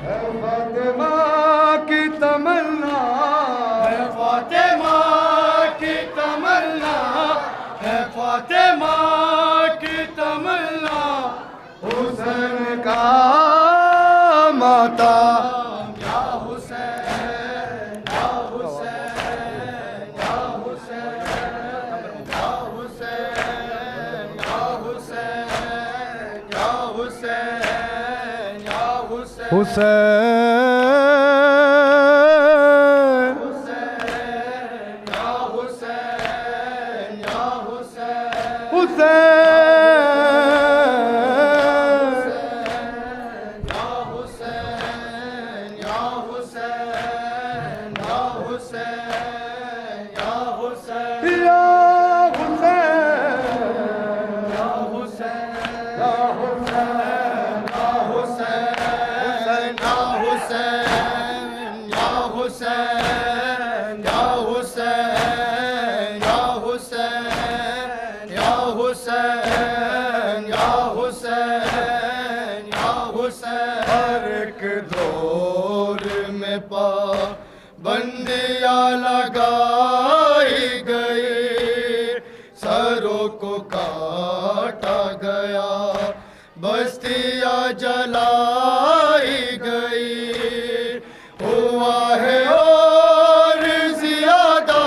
है फातिमा की तमन्ना, है फातिमा की तमन्ना, है फातिमा की तमन्ना। हुसैन का माता या हुसैन, या हुसैन, या हुसैन, या हुसैन, या हुसैन, या हुसैन, या हुसैन, हुसैन या हुसैन, या हुसैन, हुसैन हर एक दौर में पाबंदियाँ लगाई गई, सरों को काटा गया, बस्तियाँ जलाई गई। हुआ है और ज्यादा,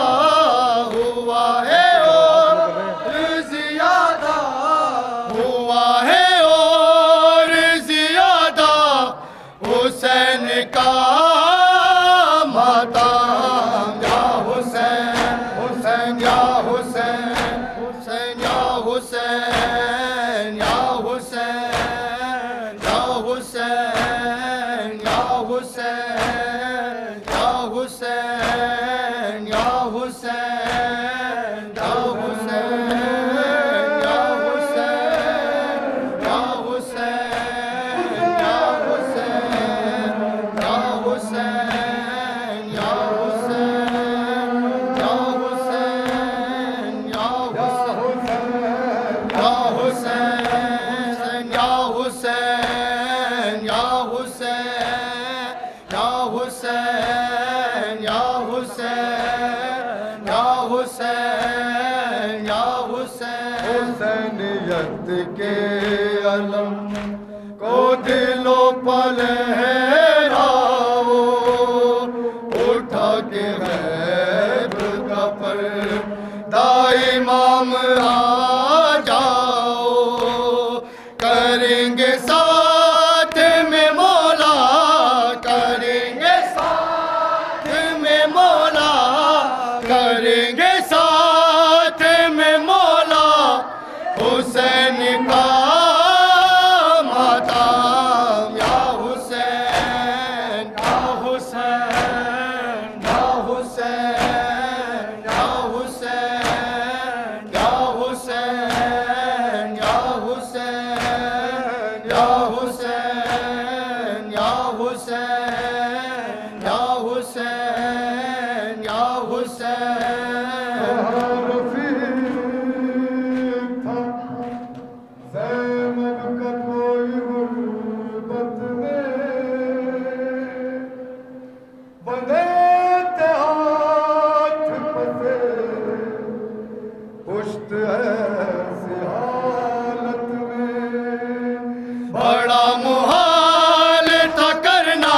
हुआ है और ज्यादा, हुआ है और ज्यादा। हुसैन का माताम या हुसैन, हुसैन या हुसैन, हुसैन या हुसैन, या हुसैन, या हुसैन, या हुसैन, या हुसैन, या हुसैन, या हुसैन, या हुसैन, या हुसैन, या हुसैन, या हुसैन, या हुसैन, या हुसैन, या हुसैन, या हुसैन, या हुसैन, या हुसैन, या हुसैन, या हुसैन, या हुसैन। हुसैनियत के अलम को दिलों पर लहराओ, उठा के गैब का पर्दा इमाम आ जाओ, करेंगे साथ में मौला, करेंगे साथ में मौला, करेंगे साथ में मौला। हुसैन का माताम या हुसैन, या हुसैन, या हुसैन, या हुसैन, या हुसैन, या हुसैन, या हुसैन, या हुसैन, या हुसैन, या पुश्त ऐसी हालत में बड़ा मुहाल था करना,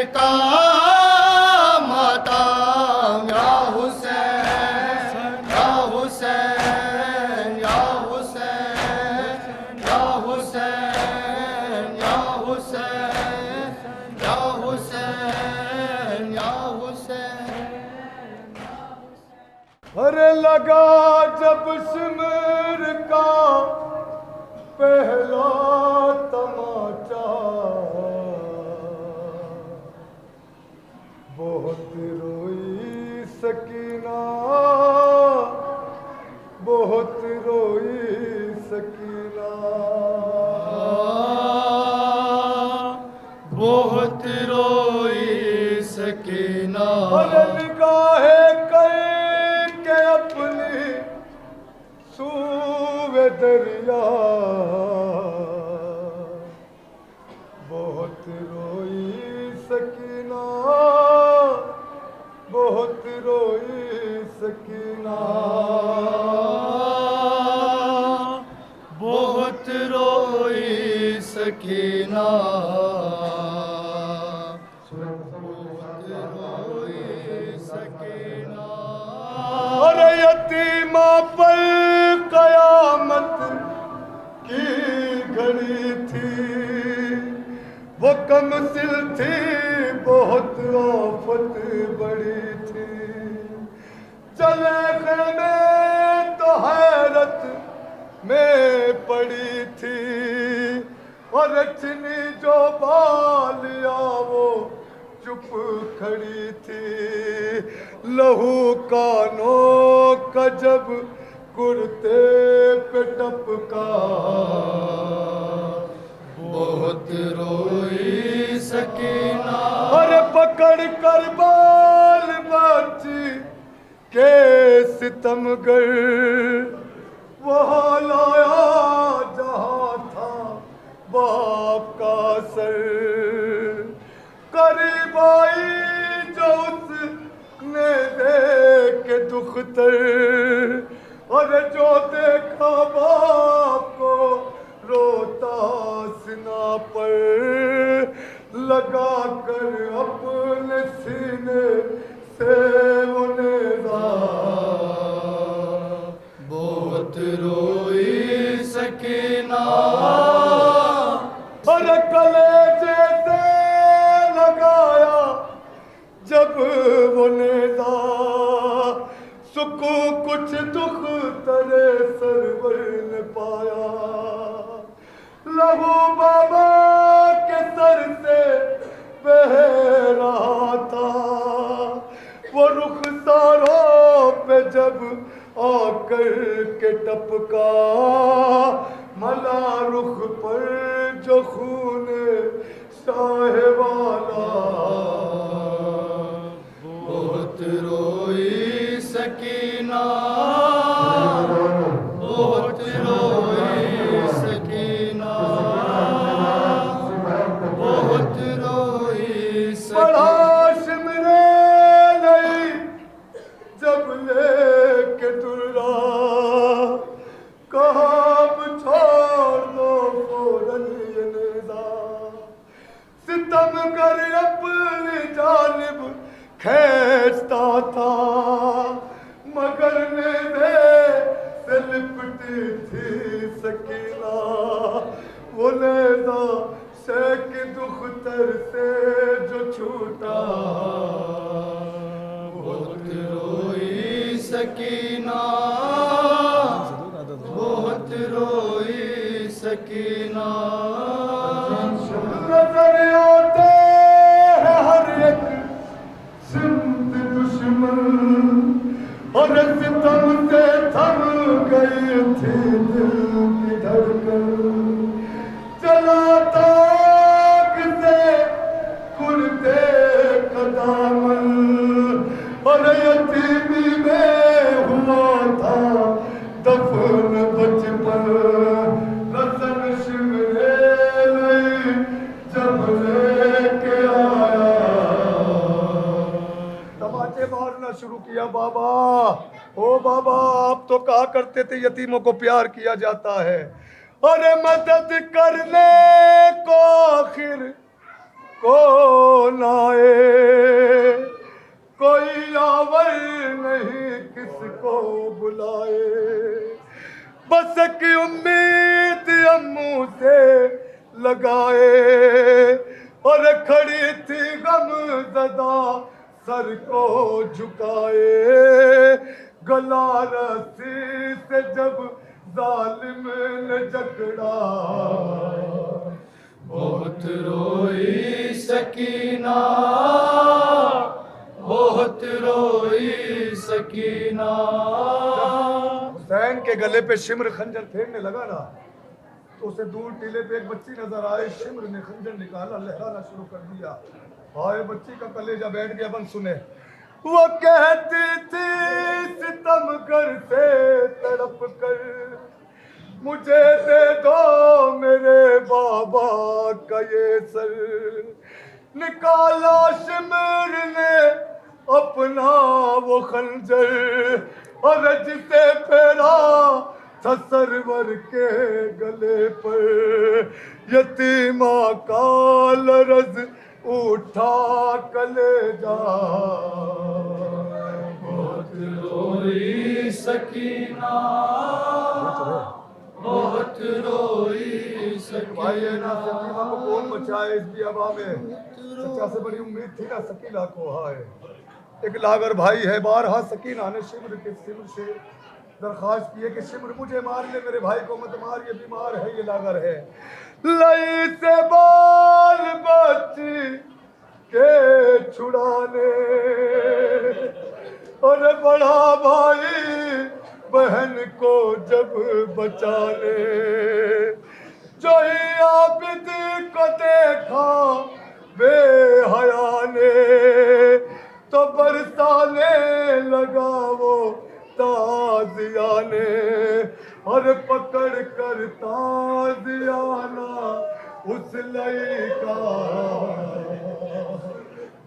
का मातम या हुसैन या हुसैन या हुसैन या हुसैन या हुसैन या हुसैन या हुसैन। अरे लगा जब सिमर का पहला तमाचा, बहुत रोई सकीना, बहुत रोई सकीना, बहुत रोई सकीना। अरे निगाहे कई के अपनी सूवे दरिया, बहुत रोई सकीना, बहुत रोई सकीना, बहुत रोई सकीना, बहुत रोई सकीना। अरे यतीमा पर कयामत की घड़ी थी, वो कमसिल थी, बहुत आफत बड़ी थी। चले खेमे तो हैरत में पड़ी थी, और रचनी जो बालिया वो चुप खड़ी थी। लहू कानों का जब कुर्ते पे टपका, बहुत रोई सकीना। अरे पकड़ कर बाल बच्ची के सितमगर, वहाँ लाया जहाँ था बाप का सर। करीब आई जो उसने देख दुख्तर, और जो देखा बाप को रोता सिना पर, लगा कर अपने सीने से उन्हें बहुत रोई सकीना। और कलेजे से लगाया जब वो नेजा, सुकू कुछ दुख तरे सरवर ने पाया। लहू बाबा के सर से बह रहा था, वो रुखसारों पे जब आकर के टपका, मला रुख पर जो खून शाह वाला, बहुत रोई सकीना, बहुत रोई सकीना, बहुत रोई सकीना। बड़ा सिमरे नहीं जब लेके दुर्रा, कहा अब छोड़ दो फौरन ये नेज़ा। सितम कर अपनी जानिब खींचता था, मगर नेज़े से लिपटी थी सकीना। वो नेज़ा शेख दुख्तर से जो छूटा, बहुत रोई सकीना, बहुत रोई सकीना। नजर आते हैं हर एक सिमत दुश्मन, और सितम से थम गई थी दिल की धड़कन। चलाता से कुर्ते कदामन, और यतीमी में हुआ था दफन बचपन। लसन शिमरे नहीं जब लेके आया, तमाचे मारना शुरू किया। बाबा ओ बाबा, आप तो कहा करते थे यतीमों को प्यार किया जाता है। अरे मदद करने को आखिर को ना की उम्मीद अम्मू से लगाए और खड़ी थी गम ज़दा सर को झुकाए। गला रस्सी से जब जालिम ने जकड़ा बहुत रोई सकीना, बहुत रोई सकीना। हुसैन के गले पे शिमर खंजर फेरने लगा ना, तो उसे दूर टीले पे एक बच्ची नजर आए। शिमर ने खंजर निकाला, लहराना शुरू कर दिया। हाय बच्ची का कलेजा बैठ गया। बन सुने, वो कहती थी सितमगर से तड़प कर, मुझे दे दो मेरे बाबा का ये सर। निकाला शिमर ने अपना वो खंजर और जिसे फेरा था सरवर के गले पर। यतीमा का लरज़ उठा कलेजा, बहुत रोई सकीना, बहुत रोई भाई है ना सकीना। सकीना को कौन बचाए इस बियाबा में। सच्चा से बड़ी उम्मीद थी ना सकीना को। हाय एक लागर भाई है, बारहा सकीना ने शिमर के सिमर से दरख्वास्त की है कि शिमर मुझे मार ले, मेरे भाई को मत मार, ये बीमार है, ये लागर है। लई से बाल बच्ची के छुड़ाने और बड़ा भाई बहन को जब बचाने। जो ही आबिद को देखा बेहया ने, तो बरसाने लगा वो ताजियाने। और पकड़ कर ताजियाना उस लई का,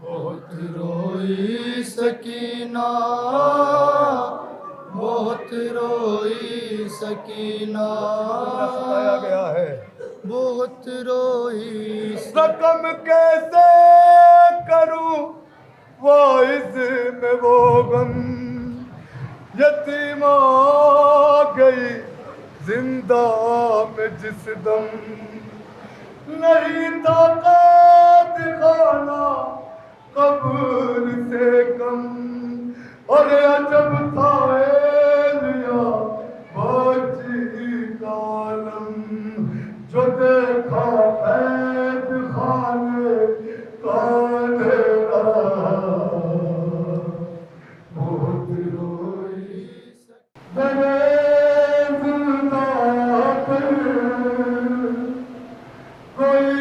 बहुत रोई सकीना, बहुत रोई सकीना। सताया गया है। बहुत रोई रकम कैसे करूं वाइज में वो गम, यतीमा गई जिंदा में जिस दम। नहीं था खाना कब्र से कम, और अजब था लिया बाजी कालम। जो देखा कैद खाने का अंधेरा, बहुत रोई मेरे जिंदा पर कोई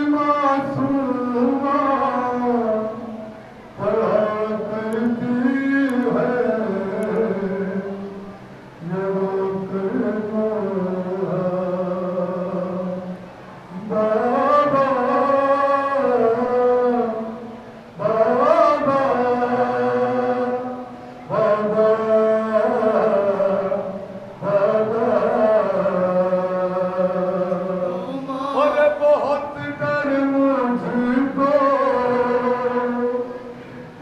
मासूमा पड़ा करती है ये वो करना। बाबा बाबा बाबा और बहुत डर मुझको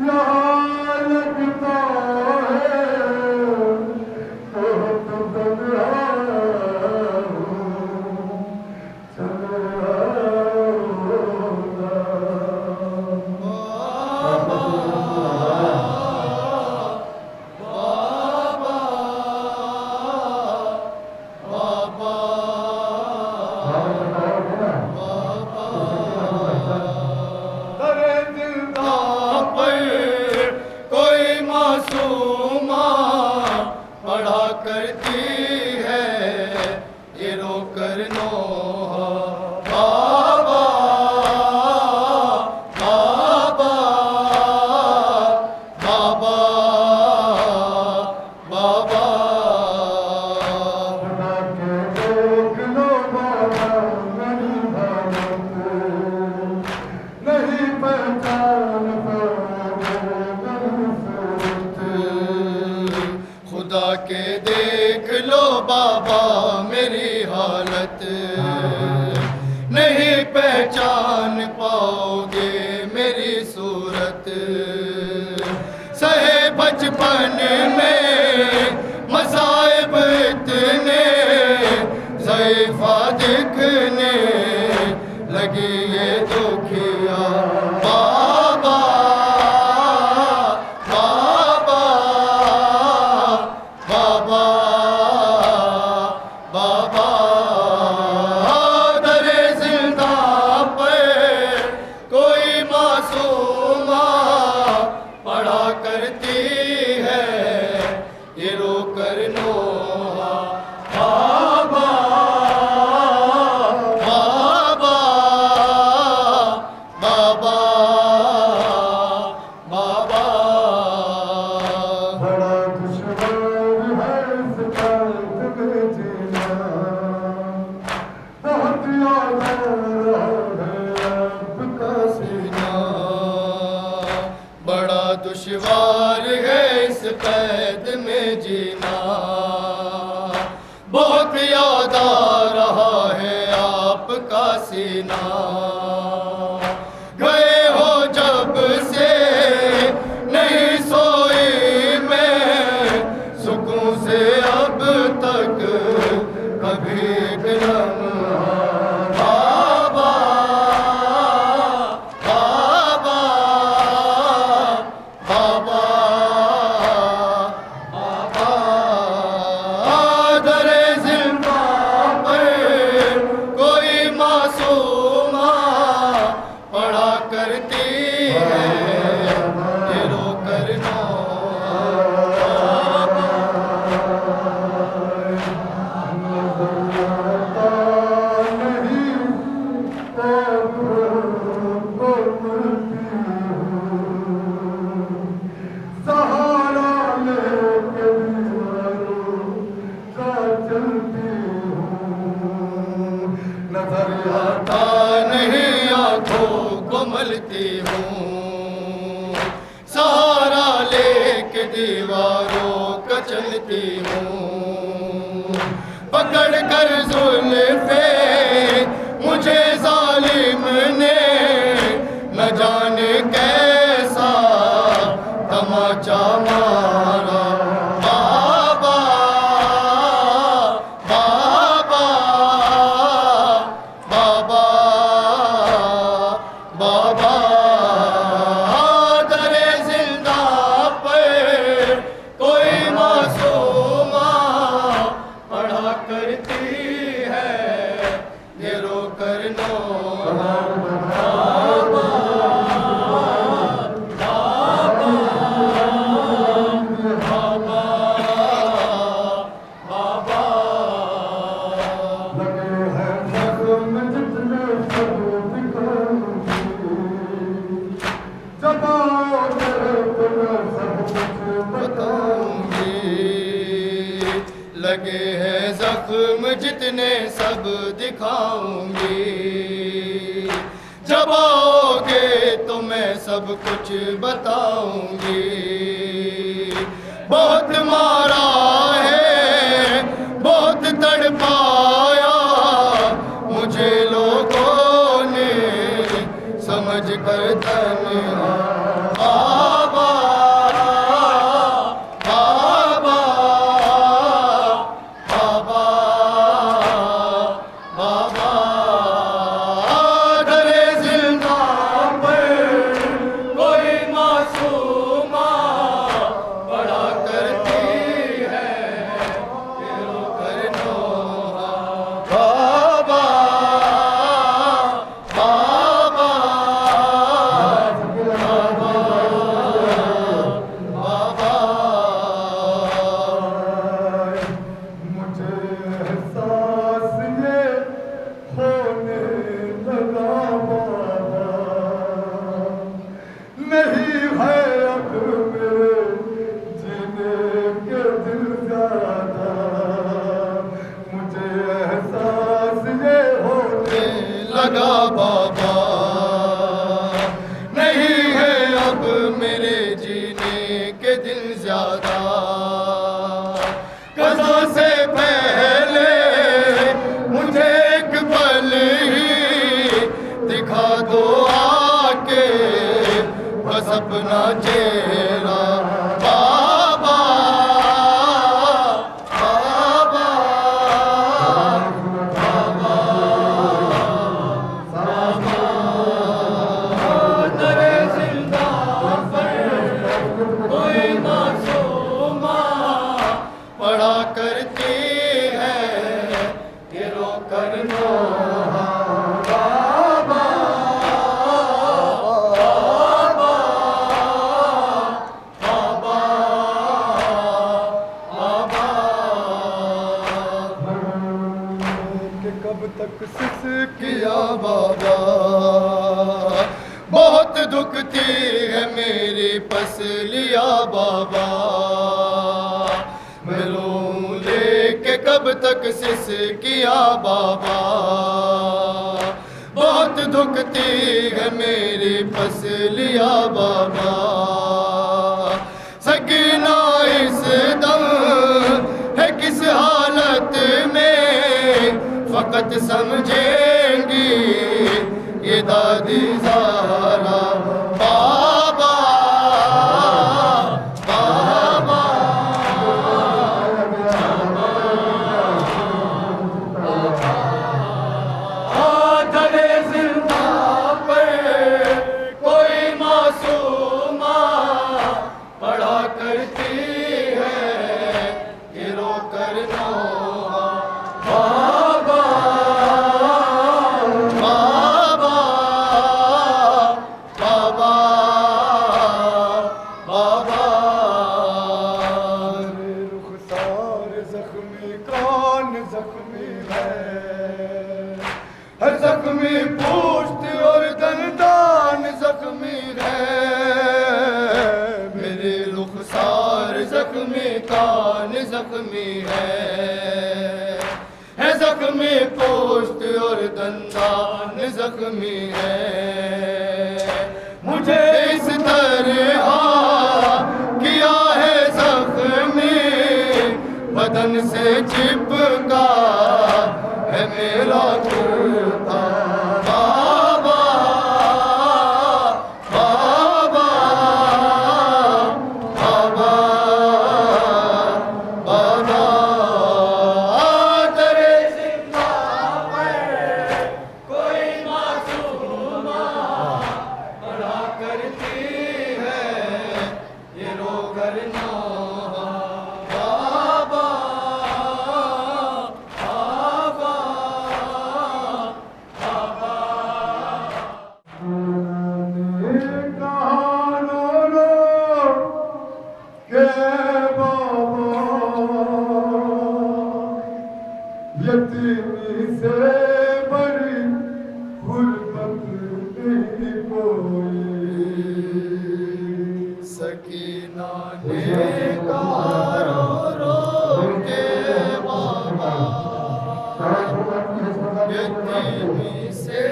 यहाँ लगता है, बहुत घबराहूं चला अरे दिलदा पर कोई मासूमा पढ़ा करती है ये रो कर नोहा। बाबा बाबा बाबा बाबा खुदा के देख लो बाबा मेरी हालत, नहीं पहचान पाओगे मेरी सूरत। खुदा के देख लो बाबा मेरी हालत, नहीं पहचान पाओगे मेरी सूरत। सहे बचपन में मसाइब इतने तैफा दिखने लगी ये दुखिया बाबा बाबा बाबा बाबा दरे जिंदा पे कोई मासूमा पढ़ा करती है ये रो कर नोहा बाबा बाबा बाबा बाबा बड़ा दुश्मन है इस दर्द में जीना, बहुत याद आ रहा है आपका सीना बड़ा दुश्वार है इस कैद में जीना बहुत याद आ रहा है आपका सीना गए हो जब से नहीं सोई मैं सुकून से अब तक कभी भी लम्हा बाबा बाबा बाबा बाबा दरे जिंदा पर कोई मासूमा पढ़ा करती है ये रो कर सहारा लेके दीवारों का चलती हूँ, नजर आता नहीं आंखों को मलती हूँ सहारा लेके दीवारों का चलती हूँ पकड़ कर जुल्फे मुझे जालिम ने न जाने कैसा तमाचा मारा बाबा बाबा बाबा बाबा दरे जिंदा पर कोई मासूमा पढ़ा करती है ये रो कर लगे हैं जख्म जितने सब दिखाऊंगी, जब आओगे तो मैं सब कुछ बताऊंगी। लगे हैं जख्म जितने सब दिखाऊंगी जब आओगे तो मैं सब कुछ बताऊंगी बहुत मारा है बहुत तड़पाया मुझे लोगों ने समझ कर तन्हा बाबा बाबा बाबा बाबा दरे जिंदा पर कोई मासूमा बड़ा करती है ये रो कर नोहा बाबा बाबा मुझे एहसास ये होने लगा बाबा, नहीं है अब मेरे जीने के दिल ज्यादा, मुझे एहसास ये होने लगा बाबा नहीं है अब मेरे जीने के दिल ज्यादा कज़ा से पहले मुझे एक पल ही दिखा दो आके बस अपना चेहरा बाबा बाबा दुखती है मेरी पसलिया बाबा, मैं रोऊं लेके कब तक सिसकिया बाबा। बहुत दुखती है मेरी पसलिया बाबा, सकीना इस दम है किस हालत में, फकत समझेंगी ये दादी ज़हरा बाबा बाबा। आधे जिंदा पर कोई मासूमा पढ़ा करती है ये रो करना बाबा बाबा बाबा बाबा। रुखसार जख्मी कान जख्मी है जख्मी पुश्त और दंदान जख्मी है। मेरे रुखसार जख्मी कान जख्मी है जख्मी पोस्ट और दंदान जख्मी है। मुझे इस तरह किया है जख्मी, बदन से चिपका है मेरा कुर्ता बाबा बाबा बाबा बाबा। तेरे जिंदा पर कोई मासूमा पढ़ा करती है ये रो करना बाबा बाबा बाबा। यतीमी से बड़ी गुर्बत नहीं कोई। सकीना ने कहा रो के बाबा, यतीमी से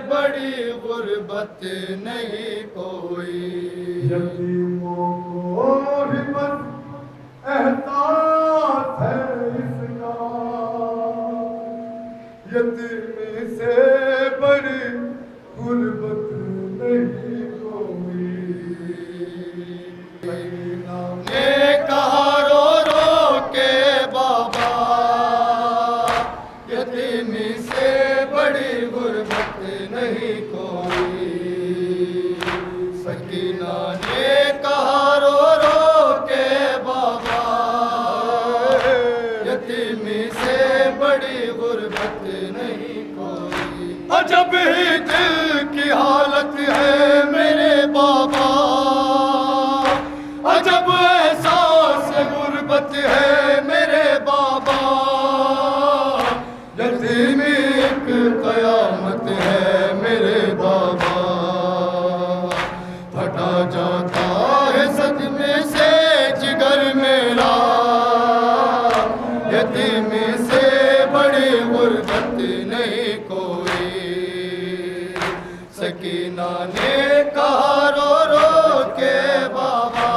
बड़ी गुर्बत नहीं कोई। यतीमों को भी बस एहसास है इसका, यतीमी से बड़ी गुर्बत नहीं कोई। ने कहा रो के बाबा, यतीमी से बड़ी गुर्बत नहीं कोई। सकीना ने कहा रो के बाबा, यतीमी से बड़ी गुर्बत नहीं कोई। अजब ही दिल की हालत है मेरे बाबा, अजब एहसास गुर्बत है मेरे बाबा। यतीमी एक कयामत है मेरे बाबा, फटा जाता है सदमे से जिगर मेरा। यतीमी से बड़ी गुर्बत नहीं कोई। सकीना ने कहा रो के बाबा,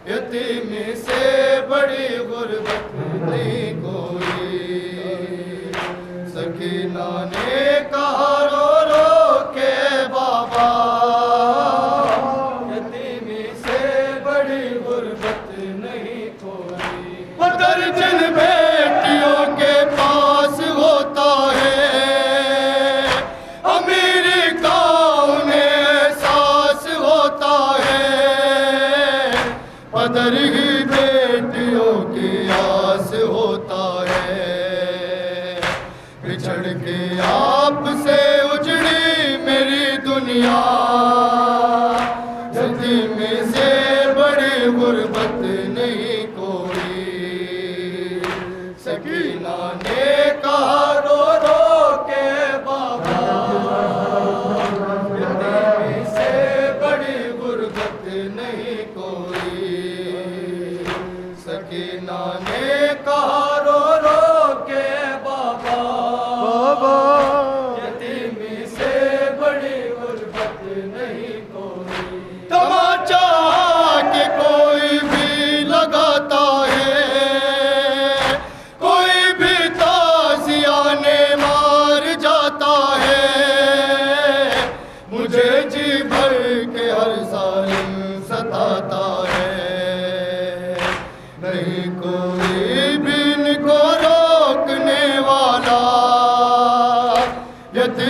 यतीमी से बड़ी गुर्बत नहीं कोई। सकीना ने कहा रो के बाबा, यतीमी से बड़ी गुर्बत नहीं कोई। पदर जिन बेटियों के पास होता है, अमीरी का उन्हें एहसास होता है। पदर ही बेटियों की आस होता है। बिछड़ के आपसे उजड़ी मेरी दुनिया, यतीमी से बड़ी गुर्बत नहीं कोई। सकीना ने कहा रो के बाबा, यतीमी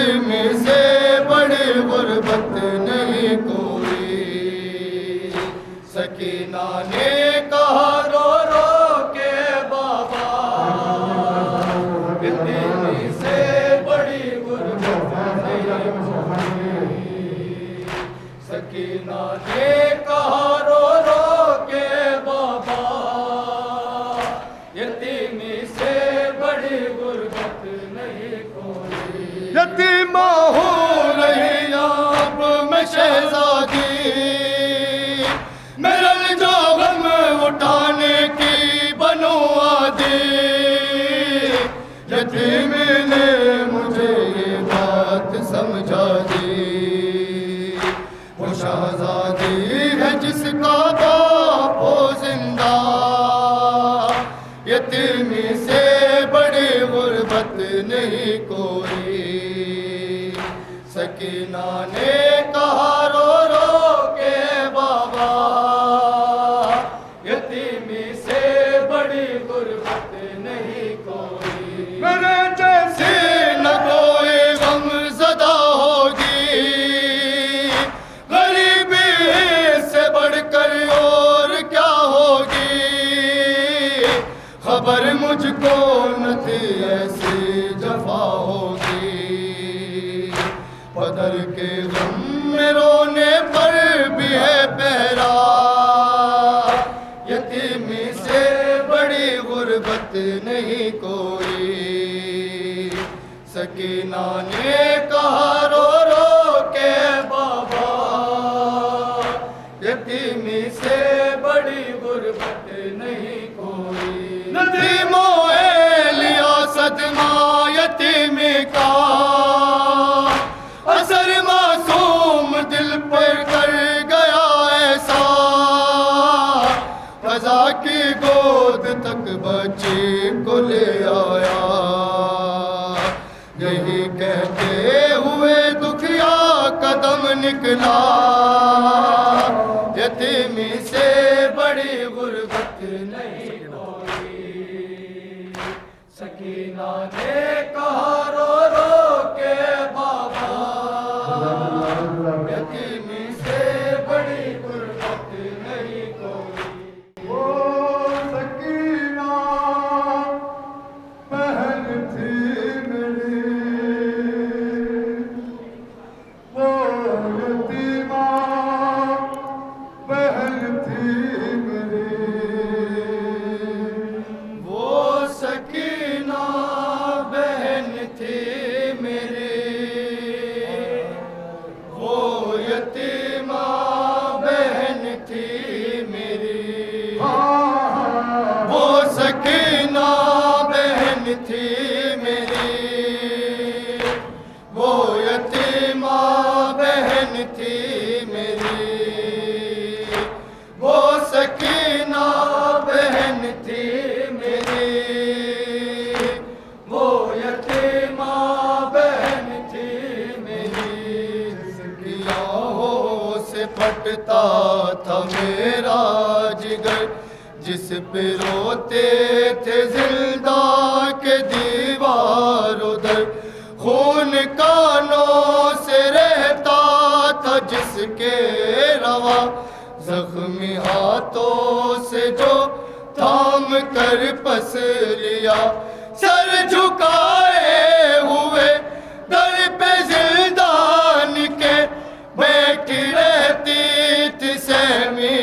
यतीमी से बड़ी गुर्बत नहीं कोई। सकीना ने कहा रो रो के बाबा, यतीमी से बड़ी गुर्बत नहीं कोई। सकीना ने कहा रो रो के बाबा, यतीमी से बड़ी गुर्बत नहीं कोई। यतीमा हो रही अब मैं शहजादी, मेरा जो गम उठाने की बनो आदि। यतीमी ने मुझे ये बात समझा दी, वो शहजादी है जिसका बाप हो जिंदा। यतीमी से बड़ी गुर्बत नहीं कोई। सकीना ने कहा रो रो के बाबा, यतीमी से बड़ी गुर्बत नहीं कोई। मेरे जैसे न कोई गम ज़दा होगी, गरीबी से बढ़कर और क्या होगी। खबर मुझको न थी ऐसी जफा होगी, पदर के गम में रोने पर भी है पहरा। यतीमी से बड़ी गुर्बत नहीं कोई। सकीना ने कहा रो रो के बाबा, यतीमी से बड़ी गुर्बत नहीं कोई। नदीमो लिया सदमा यतीमी का, असर मासूम दिल पर कर गया ऐसा। फजा की गोद तक बच्ची को ले आया, यही कहते हुए दुखिया कदम निकला। यतीमी से बड़ी गुर्बत नहीं कोई। सकीना ने कहा रो रो के बाबा, यतीमी से बड़ी गुर्बत नहीं कोई। वो सकीना बहन थी मेरी, वो यतीमा बहन थी मेरी। वो सकीना बहन थी मेरी, वो यतीमा बहन थी मेरी। वो सकीना बहन थी मेरी, वो यतीमा बहन थी मेरी। वो सकीना बहन थी मेरी, वो यतीमा बहन थी मेरी। जिसकी आहों से फटता था मेरा जिगर, जिस पे रोते थे जिंदा के दीवार उधर। खून कानों से रहता था जिसके रवा, जख्मी हाथों से जो थाम कर पस लिया। सर झुकाए हुए दर पे जिंदान के, बैठी रहती थी सहमी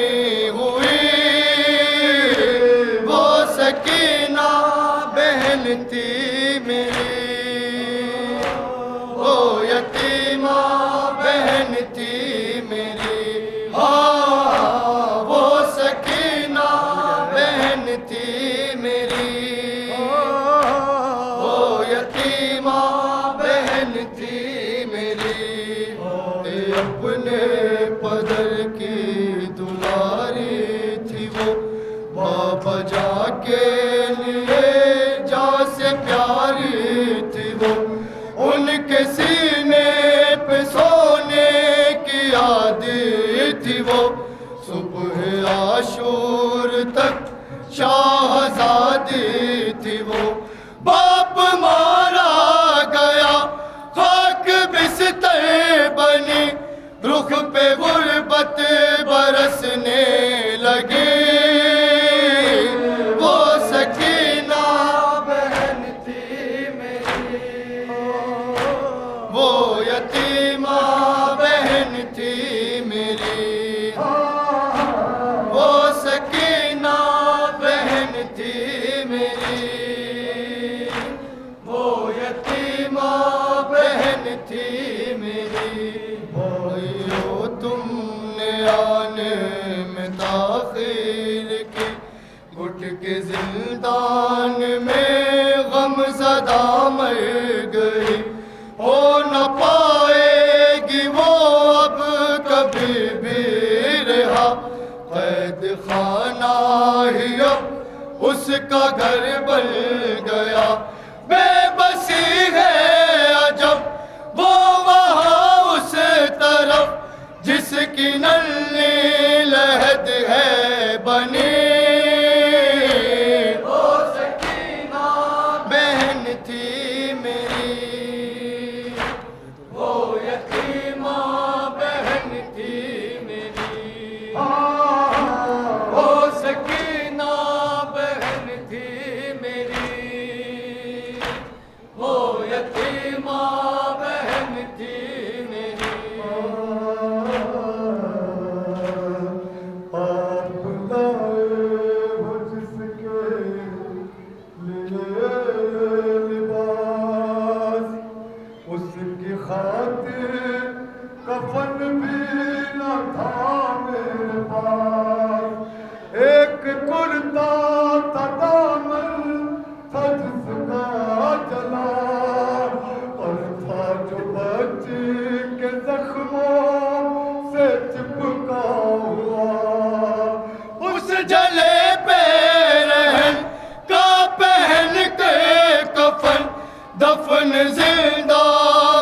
हुई। वो सकीना बहन थी मेरी, वो यतीमा बहन थी मेरी। हाँ, वो सकीना बहन थी मेरी, वो यतीमा बहन थी मेरी। अपने पदर की दुलारी थी वो, बाबा जाके लिए जा से प्यारी थी वो। उनके सीने पे सोने की आदत थी वो, सुबह आशूर तक शाहजादी थी वो। बाप मारा गया खाक रुख पे गुर्बत बरसने लगी। वो सकीना बहन थी मेरी, वो यतीमा बहन थी मेरी, वो सकीना बहन थी मेरी, वो यतीमा बहन थी मेरी। भाइयों तुमने आने में ताखीर की, घुट के जिंदान में गमज़दा मर गई। हो न पाएगी वो अब कभी भी रहा, कैद खाना ही अब उसका घर बन गया। बेबसी है अजब वो वहाँ उस तरफ जिसकी नन्ही लहद है बनी। वो सकीना बहन थी मेरी, वो यतीमा बहन थी मेरी, वो सकीना बहन थी मेरी, वो यतीमा बहन थी मेरी। आप लाए हो जिसके लिए लिबास, उसकी खातिर कफन भी न था मेरे पास। एक कुर्ता था दामन था जिसका जला, और था जो बच्ची के जख्मों से चिपका हुआ। उस जले पे रहन का पहन के कफन दफन जिंदा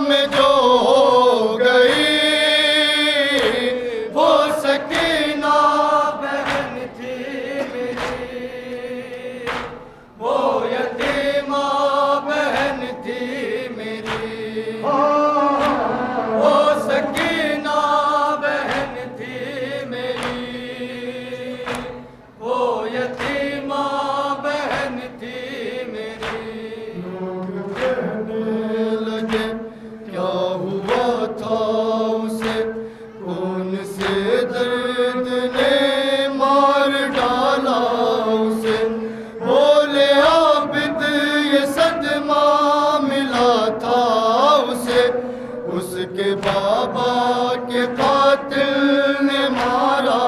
में जो हो गई। वो सकीना बहन थी मेरी, वो यतीमा बहन थी मेरी, वो सकीना बहन थी मेरी, वो यतीमा बहन थी मेरी। लोग कहने लगे क्या हुआ था उसे, कौन से दर्द ने मार डाला उसे। बोले आबिद ये सदमा मिला था उसे, उसके बाबा के कातिल ने मारा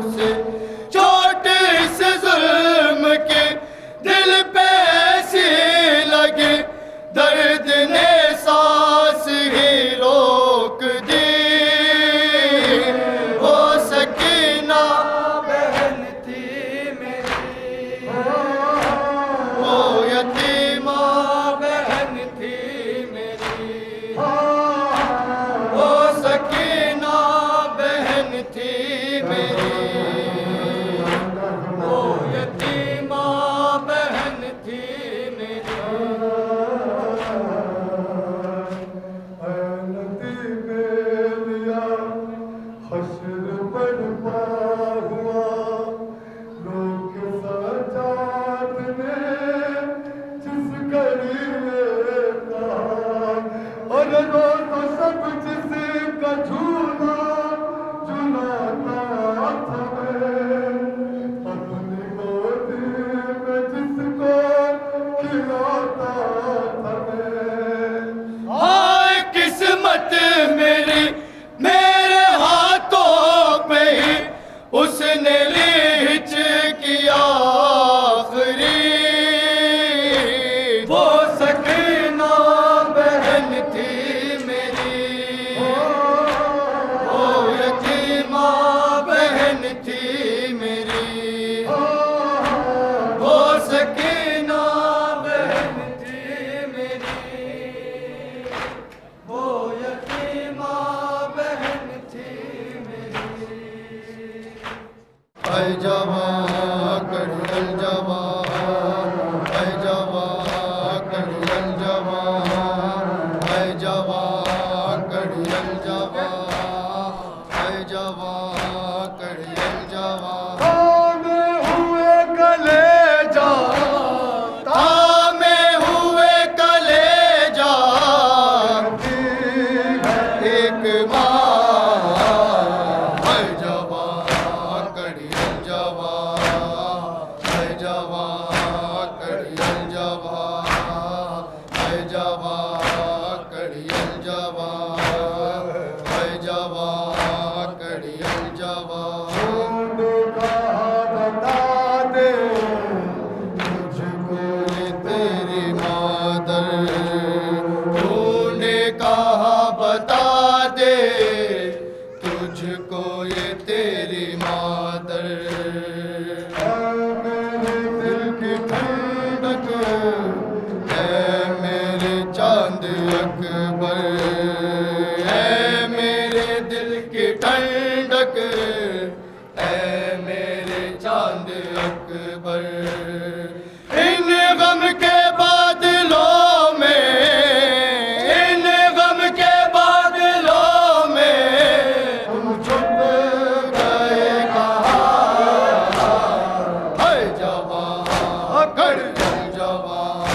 उसे। चोट इस जुल्म के दिल पे ऐसी लगी, दर्द ने सांस ही रोक दी। वो सकीना बहन थी मेरी, वो यतीमा बहन थी मेरी, वो सकीना बहन थी मेरी, वो यतीमा बहन थी मेरी। नदी में लिया हश्र बर्पा हुआ, लोग सजाद ने जिस घड़ी में कहा, और रोज सब जिसका झूला झुलाता था मैं, अपनी गोदी में जिसको खिलाता था मैं। हाय किस्मत मेरी, मेरे हाथों पे ही उसने लीच किया आखिरी। वो सकीना बहन थी मेरी, वो यतीमा बहन थी मेरी, वो सकीना बहन थी मेरी, वो यतीमा बहन थी मेरी। ऐ जवान करल जवान, ऐ जवान करल जवान, ऐ जवान करल जवान। एक माँ है जवान कड़ियल जवान है जवान कड़ियल जवान है जवान कड़ियल जवान है जवान कड़ियल जवान बता दे मुझको ये तेरी मादर तूने कहा बता दे तुझको ये तेरी मादर मेरे दिल की ठंडक है मेरे चांद अकबर है मेरे दिल की ठंडक है मेरे चांद अकबर इन गम के बादलों में इन गम के बादलों में तुम छुप गए कहाँ है जवान कड़ियल जवान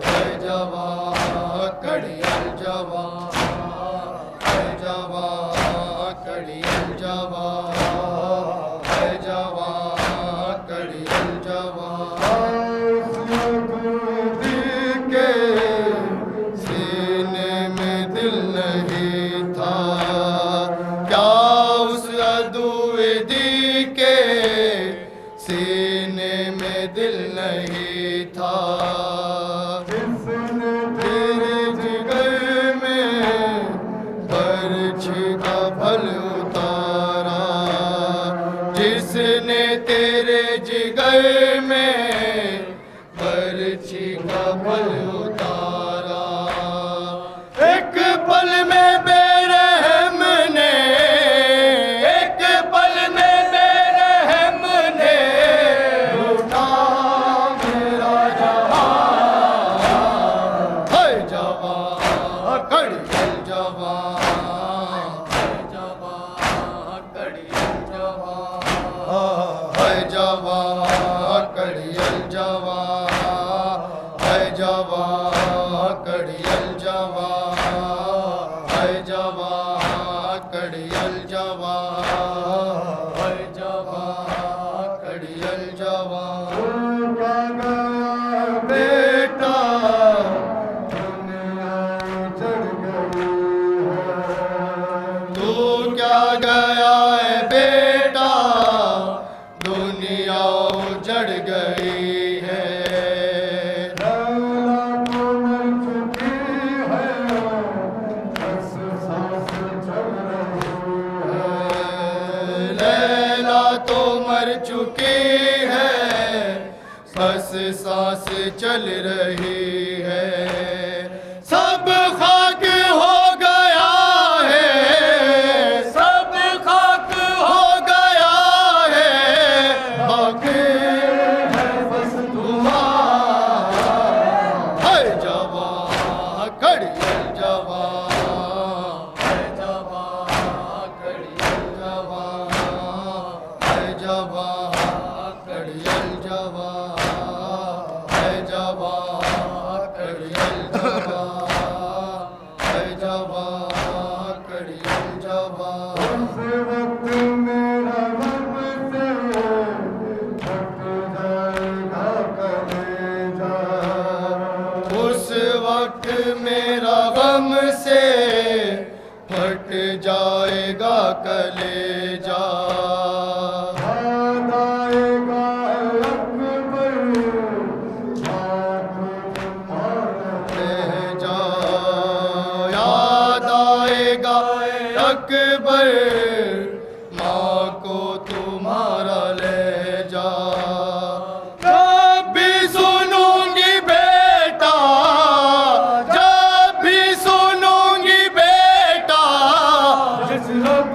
है जवान कड़ियल जवान है जवान कड़ियल जवान है जवान कड़ियल जवान के सीने में दिल नहीं था क्या उस अदूदी के सीने में दिल नहीं था जिसने तेरे जिगर में बर्छ का फल उतारा जिसने तेरे जिगर में बर्छी का फल उतारा एक पल में बेरहम ने एक पल में बेरहम ने लूटा मेरा जवान है जवान कड़ियल जवान है जवान कड़ियल जवान है जवान कड़ियल जवान है जवान कड़ियल जवान है जवान कड़ियल जवान है जवान कड़ियल जवान क्या गया बेटा दुनिया चढ़ गई है तू क्या गया है बेटा दुनिया उजड़ गई है लैला तो मर चुकी है बस सांस चल रही है सब खाक हो गया है सब खाक हो गया है बाकी है बस तुम्हारा है जवान कड़ियल जवान है जवान कड़ियल जवान है जवान कड़ियल जवान है जवान कड़ियल जवान है जवान कड़ियल जवान उस वक्त मेरा गम से फट जाएगा कलेजा याद आएगा अकबर माँ को तुम्हारा ले जा जब भी सुनूंगी बेटा जब भी सुनूंगी बेटा जिस रब